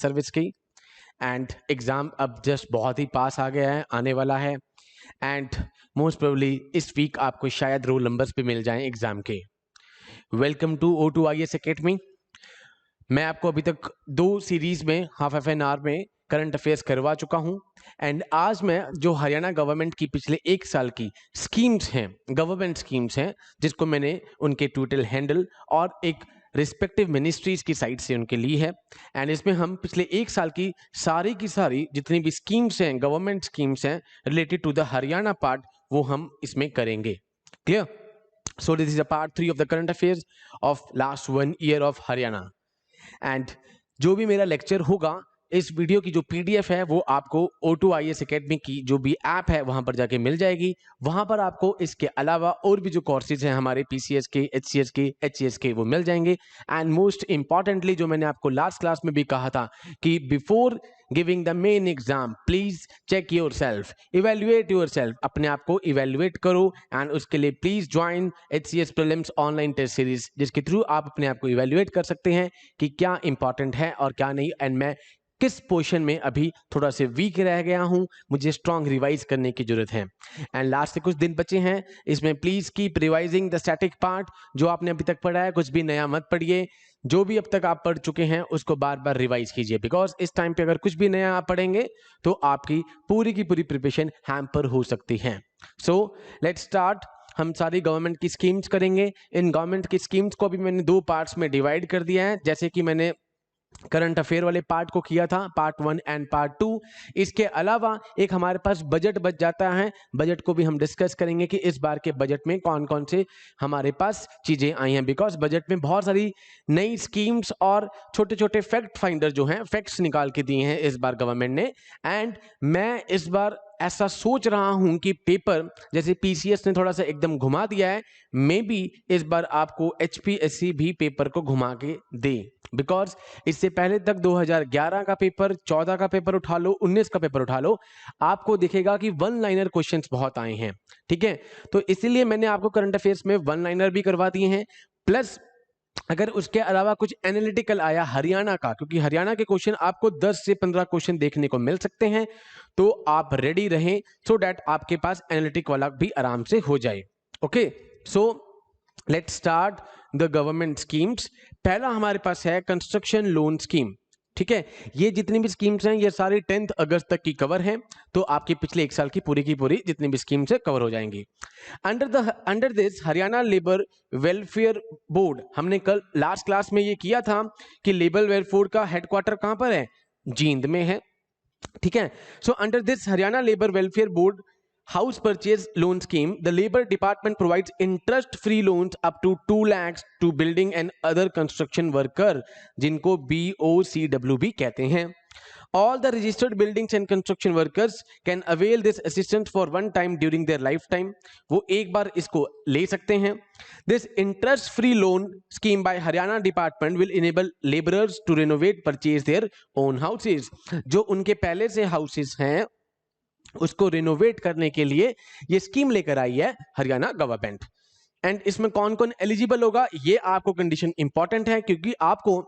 Service की। And exam अब just बहुत ही पास आ गया है, आने वाला है। एंड मोस्ट प्रोबेबली इस वीक आपको शायद रोल नंबर्स पे मिल जाएं एग्ज़ाम के। Welcome to O2IAS academy. मैं आपको अभी तक 2 सीरीज़ में हाफ एन आवर में करंट अफेयर्स करवा चुका हूं। एंड आज मैं जो हरियाणा गवर्नमेंट की पिछले 1 साल की स्कीम्स हैं, गवर्नमेंट स्कीम्स हैं, जिसको मैंने उनके ट्विटर हैंडल और एक रिस्पेक्टिव मिनिस्ट्रीज की साइट से उनके ली है। एंड इसमें हम पिछले 1 साल की सारी जितनी भी स्कीम्स हैं, गवर्नमेंट स्कीम्स हैं related to the Haryana part, वो हम इसमें करेंगे। Clear? So this is a part 3 of the current affairs of last 1 year of Haryana. And जो भी मेरा लेक्चर होगा, इस वीडियो की जो पीडीएफ है वो आपको O2IAS एकेडमी की जो भी ऐप है वहां पर जाके मिल जाएगी। वहां पर आपको इसके अलावा और भी जो कोर्सेज हैं हमारे पीसीएस के, एचसीएस के, एचसीएस के, वो मिल जाएंगे। एंड मोस्ट इंपॉर्टेंटली जो मैंने आपको लास्ट क्लास में भी कहा था कि before giving the main exam please check yourself, evaluate yourself, अपने आप को इवेल्युएट करो। एंड उसके लिए please join HCS prelims online test series, जिसके थ्रू आप अपने आप को इवेल्युएट कर सकते हैं कि क्या इंपॉर्टेंट है और क्या नहीं। एंड मैं किस पोर्शन में अभी थोड़ा से वीक रह गया हूं, मुझे स्ट्रॉन्ग रिवाइज करने की जरूरत है। एंड लास्ट से कुछ दिन बचे हैं, इसमें please keep revising the static part. जो आपने अभी तक पढ़ा है कुछ भी नया मत पढ़िए, जो भी अब तक आप पढ़ चुके हैं उसको बार बार रिवाइज कीजिए, बिकॉज इस टाइम पे अगर कुछ भी नया आप पढ़ेंगे तो आपकी पूरी की पूरी प्रिपरेशन हैम्पर हो सकती है। So let's start. हम सारी गवर्नमेंट की स्कीम्स करेंगे। इन गवर्नमेंट की स्कीम्स को भी मैंने 2 पार्ट्स में डिवाइड कर दिया है, जैसे कि मैंने करंट अफेयर वाले पार्ट को किया था, पार्ट 1 एंड पार्ट 2। इसके अलावा एक हमारे पास बजट बच जाता है, बजट को भी हम डिस्कस करेंगे कि इस बार के बजट में कौन कौन से हमारे पास चीजें आई हैं, बिकॉज बजट में बहुत सारी नई स्कीम्स और छोटे छोटे फैक्ट फाइंडर जो हैं, फैक्ट्स निकाल के दिए हैं इस बार गवर्नमेंट ने। एंड मैं इस बार ऐसा सोच रहा हूं कि पेपर जैसे पीसीएस ने थोड़ा सा एकदम घुमा दिया है, मे बी इस बार आपको एचपीएससी भी पेपर को घुमा के दे, बिकॉज इससे पहले तक 2011 का पेपर, 14 का पेपर उठा लो, 19 का पेपर उठा लो, आपको दिखेगा कि 1 लाइनर क्वेश्चंस बहुत आए हैं। ठीक है, तो इसीलिए मैंने आपको करंट अफेयर्स में 1 लाइनर भी करवा दिए हैं, प्लस अगर उसके अलावा कुछ एनालिटिकल आया हरियाणा का, क्योंकि हरियाणा के क्वेश्चन आपको 10 से 15 क्वेश्चन देखने को मिल सकते हैं, तो आप रेडी रहें सो दैट आपके पास एनालिटिक वाला भी आराम से हो जाए। Okay, so let's start the government schemes. पहला हमारे पास है कंस्ट्रक्शन लोन स्कीम। ठीक है, ये जितनी भी स्कीम्स हैं ये सारी 10 अगस्त तक की कवर हैं, तो आपके पिछले 1 साल की पूरी जितनी भी स्कीम्स है कवर हो जाएंगी। Under this Haryana labour welfare board, हमने कल लास्ट क्लास में ये किया था कि लेबर वेलफेयर का हेडक्वार्टर कहां पर है, जींद में है। ठीक है, so under this Haryana labour welfare board house purchase loan scheme, the labour department provides interest free loans up to 2 lakhs to building and other construction worker, जिनको BOCW भी कहते हैं। All the registered buildings and construction workers can avail this assistance for one time during their lifetime. वो एक बार इसको ले सकते हैं। This interest-free loan scheme by Haryana Department will enable laborers to renovate, purchase their own houses. जो उनके पहले से houses हैं उसको रिनोवेट करने के लिए ये स्कीम लेकर आई है हरियाणा गवर्नमेंट। एंड इसमें कौन कौन एलिजिबल होगा, ये आपको कंडीशन इंपॉर्टेंट है, क्योंकि आपको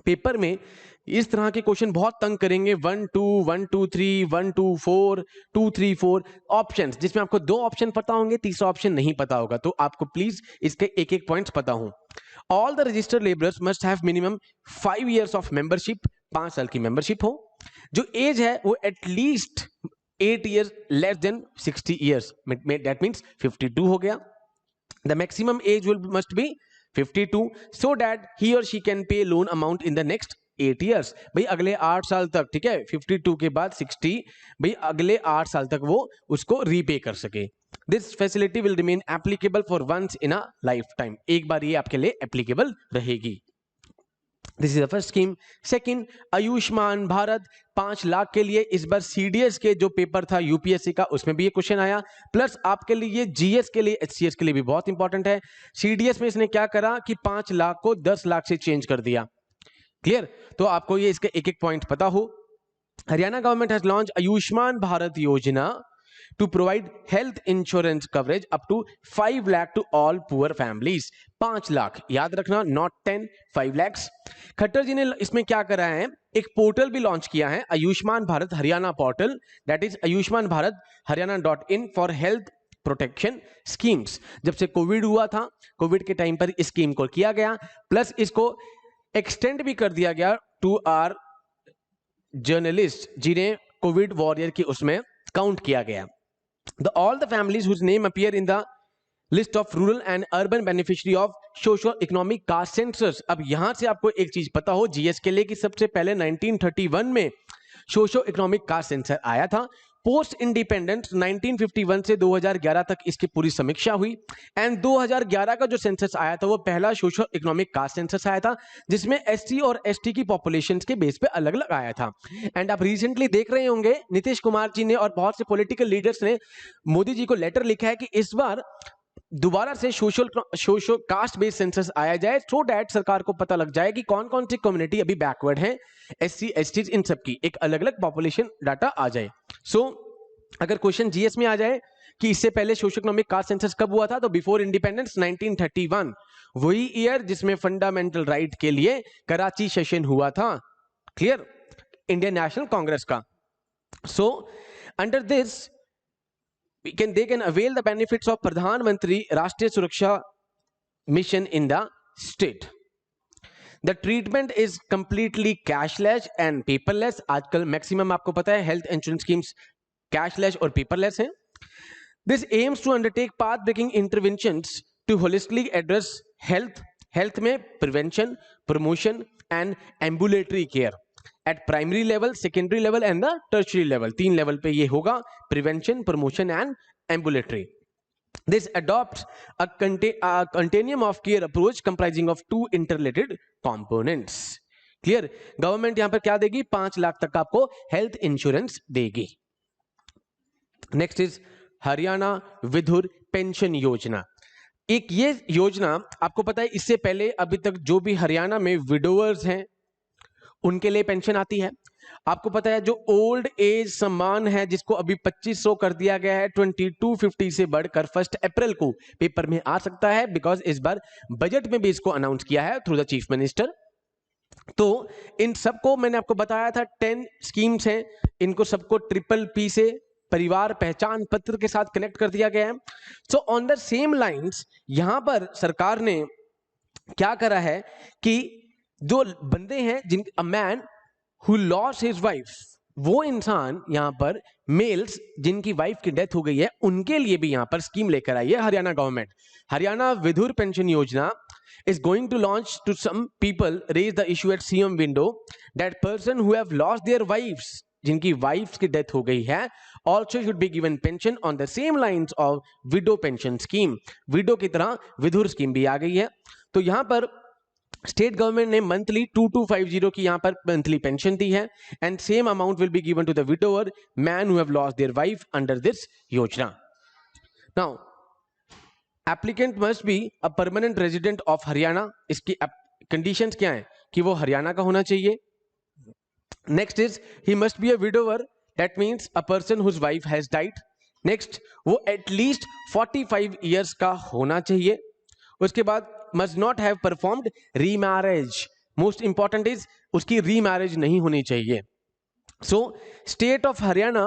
पेपर में इस तरह के क्वेश्चन बहुत तंग करेंगे। 1 2 1 2 3 1 2 4 2 3 4 ऑप्शंस, जिसमें आपको 2 ऑप्शन पता होंगे, तीसरा ऑप्शन नहीं पता होगा, तो आपको प्लीज इसके एक पॉइंट्स पता हो। All the registered labourers must have minimum 5 years of membership, 5 साल की मेंबरशिप हो। जो एज है वो at least 8 years less than 60 years, that means 52 हो गया। The maximum age must be 52 so that he or she can pay loan amount in the next 8 years. भाई अगले 8 साल तक, ठीक है, 52 के बाद 60, भाई अगले 8 साल तक वो उसको रीपे कर सके। This facility will remain applicable for once in a lifetime. एक बार ये आपके लिए एप्लीकेबल रहेगी। This is the first scheme. Second, Ayushman Bharat 5 lakh के लिए इस बार सीडीएस के जो पेपर था यूपीएससी का उसमें भी ये क्वेश्चन आया, प्लस आपके लिए जीएस के लिए, एचसीएस के लिए भी बहुत इंपॉर्टेंट है। सीडीएस में इसने क्या करा कि 5 लाख को 10 लाख से चेंज कर दिया। क्लियर, तो आपको ये इसके एक पॉइंट पता हो। Haryana government has launch Ayushman Bharat योजना to provide health insurance coverage up to 5 lakh to all poor families. 5 lakh, याद रखना, not 10, 5 lakhs. खट्टर जी ने इसमें क्या करा है, एक पोर्टल भी लॉन्च किया है, Ayushman Bharat Haryana portal, that is Ayushman Bharat हरियाणा.in फॉर हेल्थ प्रोटेक्शन स्कीम्स. जब से कोविड हुआ था, कोविड के टाइम पर इस स्कीम को किया गया, प्लस इसको एक्सटेंड भी कर दिया गया टू आर जर्नलिस्ट जिन्हें कोविड वॉरियर की उसमें काउंट किया गया. All the families whose name appear in the list of rural and urban beneficiary of socio economic caste census. अब यहां से आपको एक चीज पता हो जीएस के लिए कि सबसे पहले 1931 में सोशो इकोनॉमिक कास्ट सेंसस आया था. पोस्ट इंडिपेंडेंस 1951 से 2011 तक इसकी पूरी समीक्षा हुई एंड 2011 का जो सेंसस आया था वो पहला सोशो इकोनॉमिक कास्ट सेंसस आया था जिसमें एससी और एसटी की पॉपुलेशन के बेस पे अलग अलग आया था. एंड आप रिसेंटली देख रहे होंगे नीतीश कुमार जी ने और बहुत से पॉलिटिकल लीडर्स ने मोदी जी को लेटर लिखा है कि इस बार दोबारा से सोशल कास्ट बेस्ड सेंसस आया जाए, सो दैट सरकार को पता लग जाए कि कौन कौन सी कम्युनिटी अभी बैकवर्ड है, एससी एसटी इन सब की एक अलग अलग पॉपुलेशन डाटा आ जाए. सो अगर क्वेश्चन जीएस में आ जाए कि इससे पहले सोशल इकोनॉमिक कास्ट सेंसस कब हुआ था, तो बिफोर इंडिपेंडेंस 1931, वही ईयर जिसमें फंडामेंटल राइट के लिए कराची सेशन हुआ था, क्लियर, इंडियन नेशनल कांग्रेस का. सो under this they can avail the benefits of Pradhan Mantri Rashtriya Suraksha Mission in the state. The treatment is completely cashless and paperless. आजकल maximum आपको पता है हेल्थ इंश्योरेंस स्कीम्स कैशलेस और paperless हैं. This aims to undertake path-breaking interventions to holistically address health में prevention, promotion and ambulatory care at primary level, secondary level and the tertiary level. 3 level पे ये होगा, prevention, promotion and ambulatory. This adopts a continuum of care approach comprising of 2 interrelated components. Clear? Government यहां पर क्या देगी, 5 लाख तक आपको health insurance देगी. Next is Haryana Vidur pension योजना. एक ये योजना आपको पता है, इससे पहले अभी तक जो भी हरियाणा में विडोवर्स हैं उनके लिए पेंशन आती है. आपको पता है जो ओल्ड एज सम्मान है जिसको अभी 2500 कर दिया गया है, 2250 से बढ़कर 1 अप्रैल को पेपर में आ सकता है, बिकॉज इस बार बजट में भी इसको अनाउंस किया है थ्रू द चीफ मिनिस्टर. तो इन सबको मैंने आपको बताया था 10 स्कीम्स हैं, इनको सबको PPP से परिवार पहचान पत्र के साथ कनेक्ट कर दिया गया है. So on the same lines यहां पर सरकार ने क्या करा है कि जो बंदे हैं जिन a man who lost his wife, वो इंसान यहां पर मेल्स जिनकी वाइफ की डेथ हो गई है उनके लिए भी यहां पर स्कीम लेकर आई है हरियाणा गवर्नमेंट. हरियाणा विधुर पेंशन योजना is going to launch to some people raise the issue at CM window that person who have lost their wives, जिनकी वाइफ्स की डेथ हो गई है, also should be given pension on the same lines of widow pension scheme. Window की तरह विधुर scheme भी आ गई है. तो यहां पर स्टेट गवर्नमेंट ने मंथली 2250 की यहां पर मंथली पेंशन दी है and same amount will be given to the widower man who have lost their wife under this yojana. Now applicant must be a permanent resident of Haryana. इसकी कंडीशंस क्या हैं कि वो हरियाणा का होना चाहिए. Next is he must be a widower, that means a person whose wife has died. Next वो at least 45 years का होना चाहिए. उसके बाद must not have performed remarriage. Most important is उसकी remarriage नहीं होनी चाहिए. So state of Haryana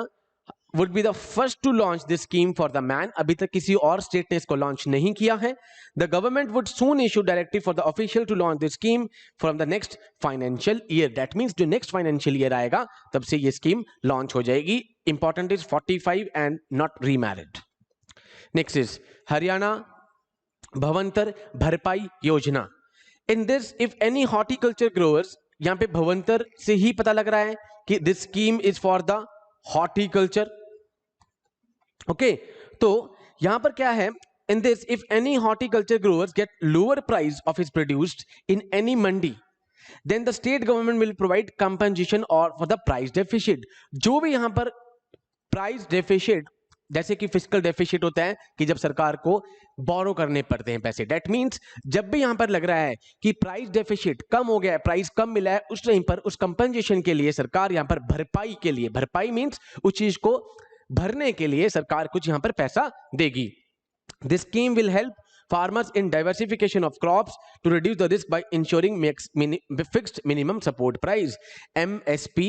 would be the first to launch this scheme for the man. अभी तक किसी और स्टेट ने इसको लॉन्च नहीं किया है. The government would soon issue directive for the official to launch this scheme from the next financial year. That means जो next financial year आएगा तब से ये स्कीम लॉन्च हो जाएगी. Important is 45 and not remarried. Next is Haryana भवंतर भरपाई योजना. इन this if any horticulture growers, यहां पे भवंतर से ही पता लग रहा है कि this scheme is for the horticulture. Okay, तो यहां पर क्या है, in this if any horticulture growers get lower price of is produced in any mandi, then the state government will provide compensation और फॉर द प्राइस डेफिसिट. जो भी यहां पर प्राइस डेफिसिट, जैसे कि फिस्कल डेफिसिट होता है कि जब सरकार को बोरो करने पड़ते हैं पैसे, दैट मींस जब भी यहां पर लग रहा है कि प्राइस डेफिसिट कम हो गया है, प्राइस कम मिला है, उस टाइम पर उस कंपनसेशन के लिए सरकार यहां पर भरपाई के लिए, भरपाई मींस उस चीज को भरने के लिए सरकार कुछ यहां पर पैसा देगी। This scheme will help farmers in diversification of crops to reduce the risk by ensuring fixed minimum support price। MSP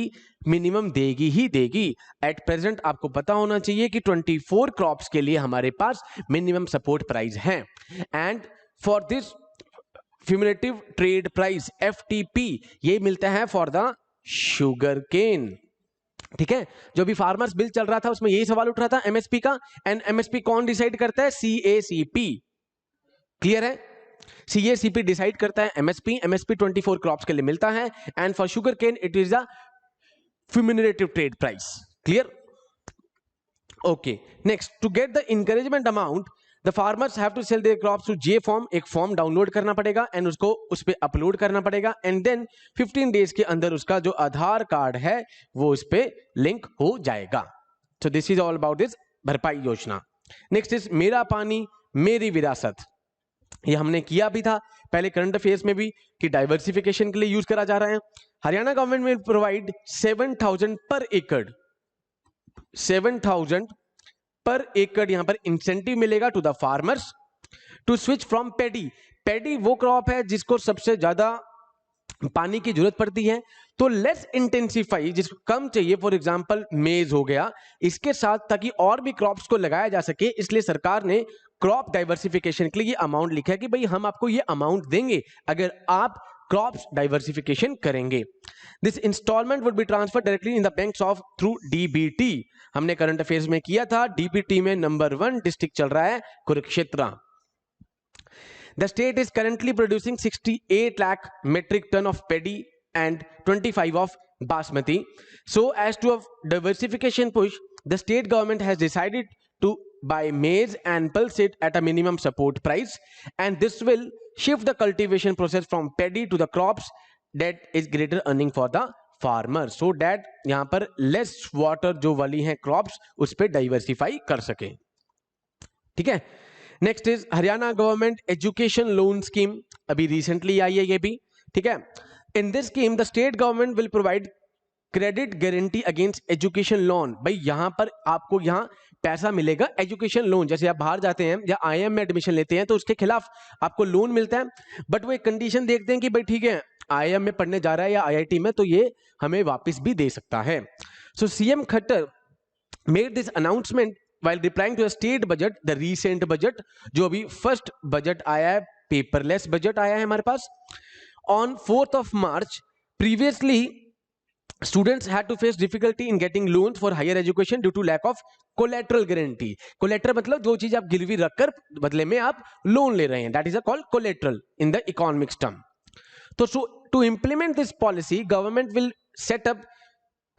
minimum देगी ही देगी। एट प्रेजेंट आपको पता होना चाहिए कि 24 क्रॉप्स के लिए हमारे पास मिनिमम सपोर्ट प्राइस है। And for this cumulative trade price FTP ये मिलता है फॉर द शुगर केन। ठीक है, जो भी फार्मर्स बिल चल रहा था उसमें यही सवाल उठ रहा था MSP का। एंड MSP कौन डिसाइड करता है? CACP। क्लियर है? CACP डिसाइड करता है MSP। MSP 24 क्रॉप्स के लिए मिलता है। And for sugarcane it is the cumulative trade price. Clear? Okay, next, to get the encouragement amount the farmers have to sell their crops to J form. एक form download करना पड़ेगा and उसको उस पर upload करना पड़ेगा। And then 15 days के अंदर उसका जो आधार कार्ड है वो उस पर लिंक हो जाएगा। सो this is all about this भरपाई योजना। नेक्स्ट इज मेरा पानी मेरी विरासत। ये हमने किया भी था पहले करंट अफेयर्स में भी कि डाइवर्सिफिकेशन के लिए यूज करा जा रहा है। हरियाणा गवर्नमेंट विल प्रोवाइड 7,000 पर एकड़, 7,000 पर एकड़ यहां पर इंसेंटिव मिलेगा to the farmers to switch from paddy. Paddy वो क्रॉप है जिसको सबसे ज्यादा पानी की जरूरत पड़ती है, तो लेस इंटेंसिफाई जिसको कम चाहिए, फॉर एग्जांपल मेज हो गया, इसके साथ ताकि और भी क्रॉप्स को लगाया जा सके, इसलिए सरकार ने क्रॉप डाइवर्सिफिकेशन के लिए ये अमाउंट लिखा है कि भाई हम आपको ये अमाउंट देंगे अगर आप क्रॉप्स डाइवर्सिफिकेशन करेंगे। This instalment would be transfer directly in the banks of through DBT। हमने करंट अफेयर्स में किया था। DBT में नंबर 1 डिस्ट्रिक्ट चल रहा है Kurukshetra. The state is currently producing 68 lakh metric ton of paddy and 25 of basmati. So as to a diversification push, the state government has decided to buy maize and pulse it at a minimum support price, and this will shift the cultivation process from paddy to the crops that is greater earning for the farmer, so that यहाँ पर less water जो वाली हैं crops उस पे diversify कर सके। ठीक है, next is Haryana government education loan scheme. अभी रिसेंटली आई है ये भी। ठीक है, in this scheme the state government will provide credit guarantee against education loan. भाई यहां पर आपको यहां पैसा मिलेगा एजुकेशन लोन। जैसे आप बाहर जाते हैं या IIM में एडमिशन लेते हैं तो उसके खिलाफ आपको लोन मिलता है, बट वो एक कंडीशन देखते हैं कि भाई ठीक है IIM में पढ़ने जा रहा है या IIT में, तो ये हमें वापस भी दे सकता है। सो CM Khattar made this announcement while replying to a state budget, the recent budget, जो अभी फर्स्ट बजट आया है, पेपरलेस बजट आया है हमारे पास on 4th of March। previously students had to face difficulty in getting loans for higher education due to lack of collateral guarantee। collateral मतलब जो चीज आप गिरवी रखकर बदले में आप लोन ले रहे हैं, that is called collateral in the economics term। तो so to implement this policy, government will set up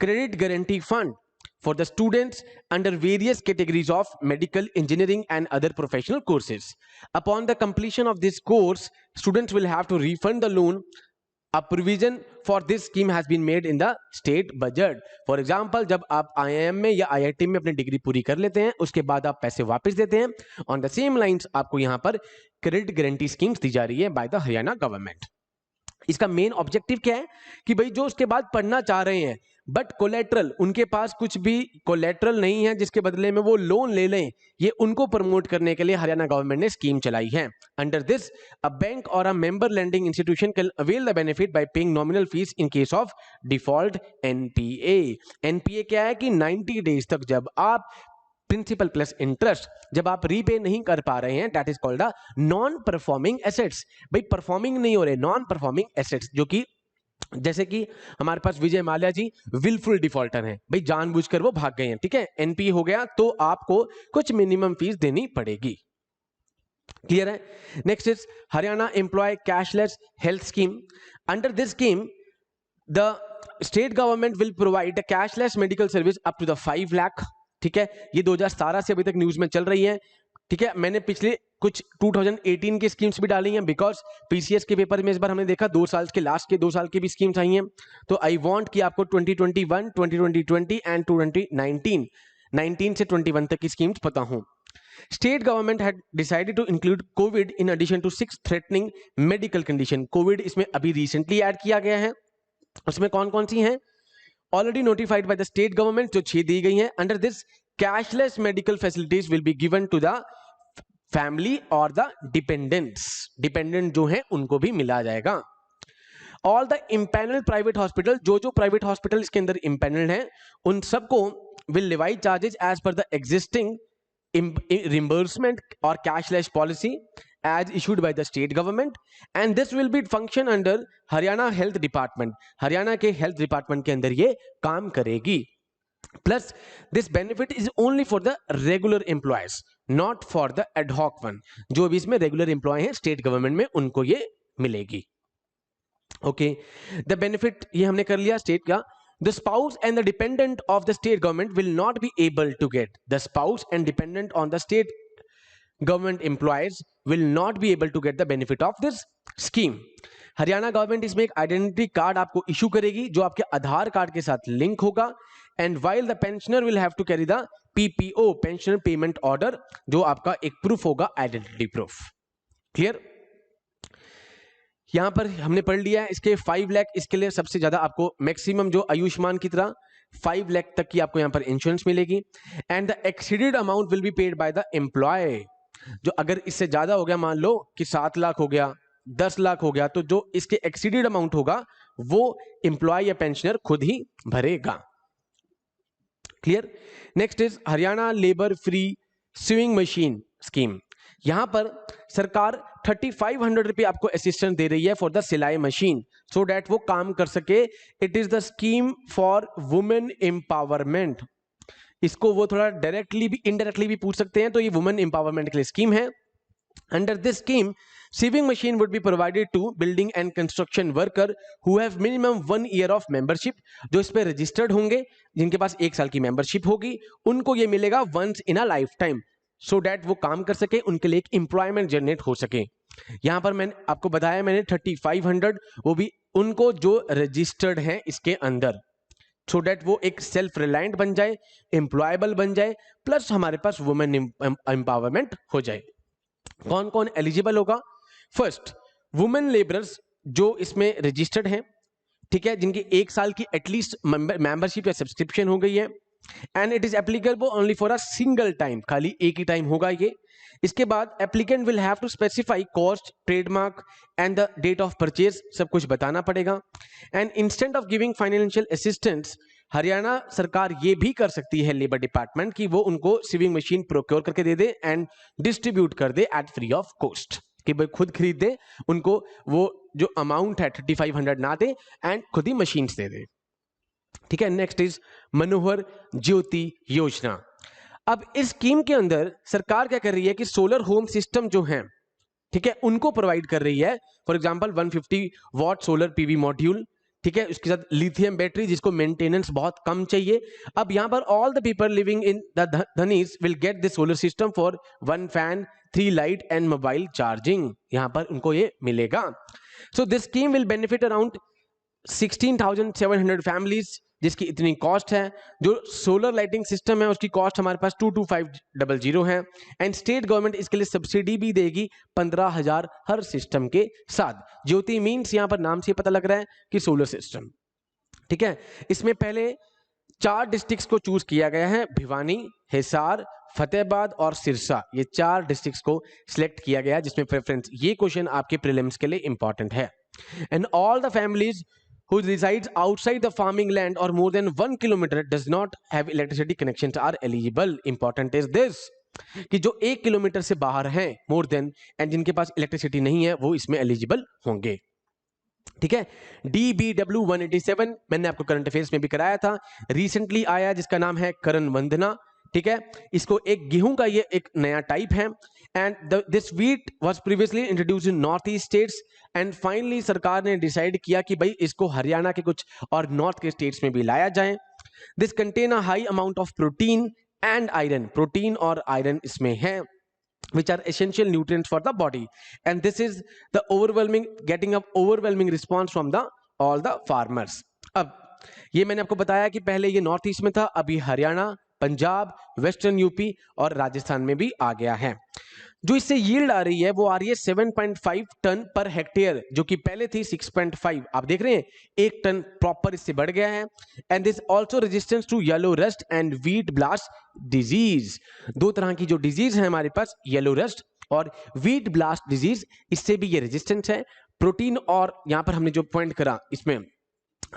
credit guarantee fund for the students under various categories of medical, engineering and other professional courses। Upon the completion of this course, students will have to refund the loan। A provision for this scheme has been made in the state budget। For example, जब आप IIM में या IIT में अपनी degree पूरी कर लेते हैं उसके बाद आप पैसे वापस देते हैं, on the same lines आपको यहाँ पर क्रेडिट गारंटी स्कीम्स दी जा रही है बाय द हरियाणा गवर्नमेंट। इसका मेन ऑब्जेक्टिव क्या है कि भाई जो उसके बाद पढ़ना चाह रहे हैं बट कोलेट्रल, उनके पास कुछ भी कोलेट्रल नहीं है जिसके बदले में वो लोन ले लें, ये उनको प्रमोट करने के लिए हरियाणा गवर्नमेंट ने स्कीम चलाई है। अंडर दिस अ बैंक और a member lending institution can avail the benefit by paying nominal fees in case of default NPA। NPA क्या है कि 90 डेज तक जब आप प्रिंसिपल प्लस इंटरेस्ट जब आप रीपे नहीं कर पा रहे हैं, that is called a non performing assets. भाई परफॉर्मिंग नहीं हो रहे, नॉन परफॉर्मिंग एसेट्स, जो कि जैसे कि हमारे पास विजय माल्या जी विलफुल डिफॉल्टर हैं, भाई जानबूझकर वो भाग गए हैं। ठीक है, NPA हो गया तो आपको कुछ मिनिमम फीस देनी पड़ेगी। क्लियर है? Next is Haryana employ cashless health scheme. Under this scheme the state government will provide a cashless medical service up to the 5 lakh. ठीक है, ये 2017 से अभी तक न्यूज में चल रही है। ठीक है, मैंने पिछले कुछ 2018 की स्कीम्स भी डाली हैं बिकॉज PCS के पेपर में इस बार हमने देखा 2 साल के लास्ट के 2 साल की भी स्कीम्स आई हैं, तो आई वांट कि आपको 2021, 2020 एंड 2019 से 21 तक की स्कीम्स पता हो। State government had decided to include covid in addition to 6 threatening medical condition. Covid इसमें अभी रिसेंटली ऐड किया गया है। उसमें कौन कौन सी हैं? Already notified by the state government, जो 6 दी गई हैं। Under this cashless medical facilities will be given to the family और द डिपेंडेंट्स, डिपेंडेंट जो है उनको भी मिला जाएगा। All the empanelled private hospital, जो प्राइवेट हॉस्पिटल इसके अंदर इम्पैनल्ड हैं उन सबको will levy charges as per the existing reimbursement और cashless policy as issued by the state government, and this will be function under Haryana health department, Haryana के health department के अंदर ये काम करेगी। Plus this benefit is only for the regular employees, not for the ad hoc one, जो भी इसमें regular employ हैं स्टेट गवर्नमेंट में उनको ये मिलेगी। ओके, द बेनिफिट ये हमने कर लिया स्टेट का। The spouse and the dependent of the state government will not be able to get, the spouse and dependent on the state government employees will not be able to get the benefit of this scheme. Haryana government इसमें एक identity card आपको issue करेगी जो आपके आधार card के साथ link होगा, and while the pensioner will have to carry the PPO, pensioner payment order, जो आपका एक प्रूफ होगा, आइडेंटिटी प्रूफ। क्लियर? यहां पर हमने पढ़ लिया है इसके 5 लाख, इसके लिए सबसे ज्यादा आपको मैक्सिमम जो आयुष्मान की तरह 5 लाख तक की आपको यहां पर इंश्योरेंस मिलेगी, and the exceeded amount will be paid by the employ. जो अगर इससे ज्यादा हो गया, मान लो कि 7 लाख हो गया, 10 लाख हो गया, तो जो इसके एक्सीडेड अमाउंट होगा वो एम्प्लॉय या पेंशनर खुद ही भरेगा। Clear? Next is Haryana labour free sewing machine scheme. यहां पर सरकार 3500 रुपए आपको असिस्टेंस दे रही है फॉर द सिलाई मशीन, सो डैट वो काम कर सके। It is the scheme for women empowerment. इसको वो थोड़ा डायरेक्टली भी इनडायरेक्टली भी पूछ सकते हैं, तो ये वुमेन एम्पावरमेंट के लिए स्कीम है। Under this scheme sewing machine would be provided to building and construction worker who have minimum 1 year of membership. जो इस पे रजिस्टर्ड होंगे, जिनके पास 1 साल की मेंबरशिप होगी, उनको ये मिलेगा once in a lifetime, so that वो काम कर सके, उनके लिए एक एम्प्लॉयमेंट जनरेट हो सके। यहां पर मैंने आपको बताया, मैंने 3500, वो भी उनको जो रजिस्टर्ड हैं इसके अंदर, सो डैट वो एक सेल्फ रिलायंट बन जाए, एम्प्लॉयबल बन जाए, प्लस हमारे पास वुमेन एम्पावरमेंट हो जाए। कौन कौन एलिजिबल होगा? फर्स्ट, वुमेन लेबरर्स जो इसमें रजिस्टर्ड हैं, ठीक है, जिनकी 1 साल की एटलीस्ट मेंबरशिप या सब्सक्रिप्शन हो गई है, and it is applicable only for a single time, खाली एक ही टाइम होगा ये। इसके बाद applicant will have to specify cost, trademark and the date of purchase, सब कुछ बताना पड़ेगा। And instant of giving financial assistance, Haryana सरकार ये भी कर सकती है लेबर डिपार्टमेंट की वो उनको सीविंग मशीन प्रोक्योर करके दे दे एंड डिस्ट्रीब्यूट कर दे एट फ्री ऑफ कॉस्ट, कि भाई खुद खरीद दे, उनको वो जो अमाउंट है 3500 ना दे एंड खुद ही मशीन दे दे। ठीक है, नेक्स्ट इज मनोहर ज्योति योजना। अब इस स्कीम के अंदर सरकार क्या कर रही है कि सोलर होम सिस्टम जो हैं, ठीक है, उनको प्रोवाइड कर रही है। For example 150 what solar PV module, ठीक है, उसके साथ लिथियम बैटरी जिसको मेंटेनेंस बहुत कम चाहिए। अब यहां पर all the people living in the dhanis will get this solar system for 1 fan, 3 light and mobile charging, यहां पर उनको ये मिलेगा। So this scheme will benefit around 16,700 families, जिसकी इतनी कॉस्ट है। जो सोलर लाइटिंग सिस्टम है उसकी कॉस्ट हमारे पास 22500 है, एंड स्टेट गवर्नमेंट इसके लिए सब्सिडी भी देगी 15,000 हर सिस्टम के साथ। ज्योति मीन्स यहां पर नाम से पता लग रहा है कि सोलर सिस्टम। ठीक है, इसमें पहले 4 डिस्ट्रिक्ट्स को चूज किया गया है, भिवानी, हिसार, फतेहाबाद और सिरसा, ये 4 डिस्ट्रिक्ट्स को सिलेक्ट किया गया है जिसमें प्रेफरेंस, ये क्वेश्चन आपके प्रीलिम्स के लिए इंपॉर्टेंट है। And all the families who resides outside the farming land or more than 1 kilometer does not have electricity connections are eligible. Important is this कि जो 1 किलोमीटर से बाहर हैं more than एंड जिनके पास इलेक्ट्रिसिटी नहीं है वो इसमें एलिजिबल होंगे। ठीक है, DBW 187 मैंने आपको करंट अफेयर्स में भी कराया था, रिसेंटली आया जिसका नाम है करण वंदना। ठीक है, इसको एक गेहूं का ये एक नया टाइप है, and this wheat was previously introduced in north east states, and finally सरकार ने डिसाइड किया कि भाई इसको हरियाणा के कुछ और नॉर्थ के स्टेट्स में भी लाया जाए। This contain a high amount of protein and iron, protein और आयरन इसमें है, which are essential nutrients for the body, and this is the getting an overwhelming response from all the farmers. अब ये मैंने आपको बताया कि पहले ये नॉर्थ ईस्ट में था, अभी हरियाणा, पंजाब, वेस्टर्न यूपी और राजस्थान में भी आ गया है। जो इससे यील्ड आ रही है वो आ रही है 7.5 टन पर हेक्टेयर, जो कि पहले थी 6.5। आप देख रहे हैं 1 टन प्रॉपर इससे बढ़ गया है। And this also resistance to yellow rust and wheat blast disease. दो तरह की जो डिजीज है हमारे पास, येलो रस्ट और वीट ब्लास्ट डिजीज, इससे भी ये रेजिस्टेंस है। प्रोटीन और यहां पर हमने जो पॉइंट करा, इसमें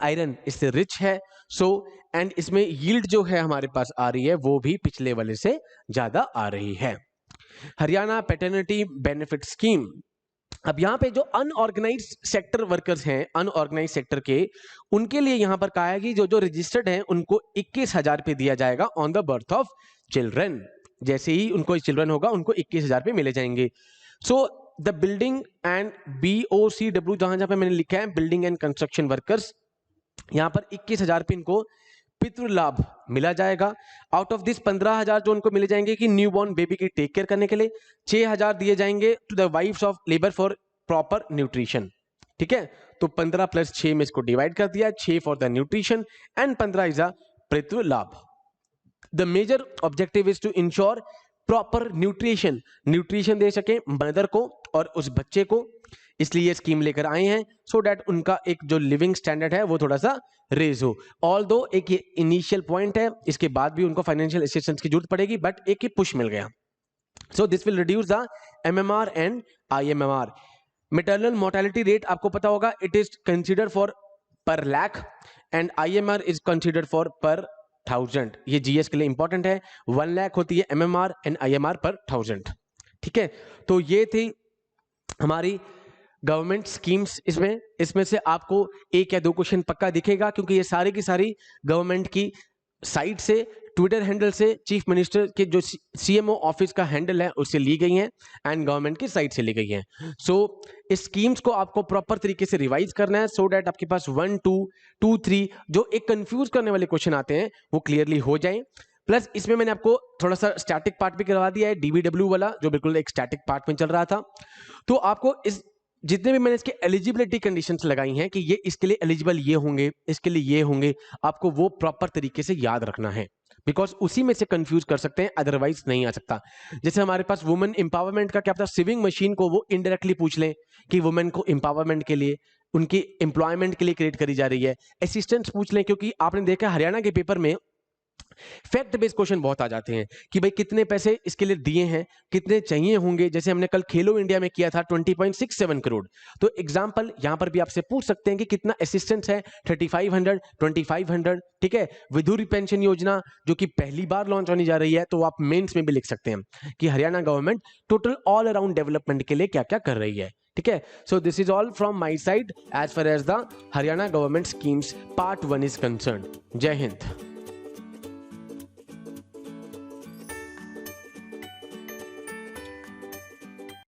आयरन इससे रिच है। सो एंड इसमें यील्ड जो है हमारे पास आ रही है वो भी पिछले वाले से ज्यादा आ रही है। हरियाणा पैटर्निटी बेनिफिट स्कीम, अब यहां पे जो अनऑर्गेनाइज्ड सेक्टर वर्कर्स हैं, अनऑर्गेनाइज्ड सेक्टर के, उनके लिए यहां पर कहा है कि जो जो रजिस्टर्ड हैं उनको 21,000 रुपए दिया जाएगा on the birth of children. जैसे ही उनको चिल्ड्रन होगा उनको 21,000 रुपए मिले जाएंगे। So the building and BOCW, जहां जहां पे मैंने लिखा है बिल्डिंग एंड कंस्ट्रक्शन वर्कर्स, यहां पर 21,000 रुपए इनको पितृ लाभ मिला जाएगा। आउट ऑफ दिस 15,000 जो उनको मिले जाएंगे कि न्यूबॉर्न बेबी की टेक केयर करने के लिए, 6,000 दिए जाएंगे to the wifes of labour for proper nutrition. ठीक है, तो 15 + 6 में इसको डिवाइड कर दिया, 6 for the nutrition and 15 is a Pitri Labh. The major objective is to ensure proper nutrition, nutrition दे सके मदर को और उस बच्चे को, इसलिए स्कीम लेकर आए हैं सो दैट उनका एक जो लिविंग स्टैंडर्ड है वो थोड़ा सा रेज हो। ऑल दो एक इनिशियल पॉइंट है, इसके बाद भी उनको फाइनेंशियल असिस्टेंस की जरूरत पड़ेगी, बट एक ही पुश मिल गया। So this will reduce the MMR and IMMR। Maternal mortality rate आपको पता होगा, इट इज कंसिडर्ड फॉर पर lakh and IMR is considered for पर 1000। ये GS के लिए इंपॉर्टेंट है। 1 लाख होती है MMR एंड IMR पर 1000। ठीक है, तो ये थी हमारी गवर्नमेंट स्कीम्स। इसमें से आपको 1 या 2 क्वेश्चन पक्का दिखेगा, क्योंकि ये सारी की सारी गवर्नमेंट की साइट से, ट्विटर हैंडल से, चीफ मिनिस्टर के जो CMO ऑफिस का हैंडल है उससे ली गई हैं एंड गवर्नमेंट की साइट से ली गई हैं। सो इस स्कीम्स को आपको प्रॉपर तरीके से रिवाइज करना है सो दैट आपके पास 1, 2, 2, 3 जो एक कंफ्यूज करने वाले क्वेश्चन आते हैं वो क्लियरली हो जाएं। प्लस इसमें मैंने आपको थोड़ा सा स्टैटिक पार्ट भी करवा दिया है, DBW वाला, जो बिल्कुल एक स्टैटिक पार्ट में चल रहा था। तो आपको इस जितने भी मैंने इसके एलिजिबिलिटी कंडीशंस लगाई हैं कि ये इसके लिए एलिजिबल ये होंगे, इसके लिए ये होंगे, आपको वो प्रॉपर तरीके से याद रखना है, बिकॉज उसी में से कंफ्यूज कर सकते हैं, अदरवाइज नहीं आ सकता। जैसे हमारे पास वुमेन एम्पावरमेंट का क्या पता सिविंग मशीन को वो इनडायरेक्टली पूछ लें कि वुमेन को एम्पावरमेंट के लिए, उनकी एम्प्लॉयमेंट के लिए क्रिएट करी जा रही है। असिस्टेंट्स पूछ लें, क्योंकि आपने देखा हरियाणा के पेपर में फैक्ट बेस्ड क्वेश्चन बहुत आ जाते हैं कि भाई कितने पैसे इसके लिए दिए हैं, कितने चाहिए होंगे। जैसे हमने कल खेलो इंडिया में किया था 20.67 करोड़, तो एग्जांपल यहां पर भी आपसे पूछ सकते हैं कि कितना असिस्टेंस है, 3500, 2500। ठीक है, विधुरी पेंशन योजना जो कि पहली बार लॉन्च होने जा रही है, तो आप मेंस में भी लिख सकते हैं कि Haryana government total all around development के लिए क्या क्या कर रही है। ठीक है, so this is all from my side as far as the Haryana government schemes part 1 is concern. जय हिंद।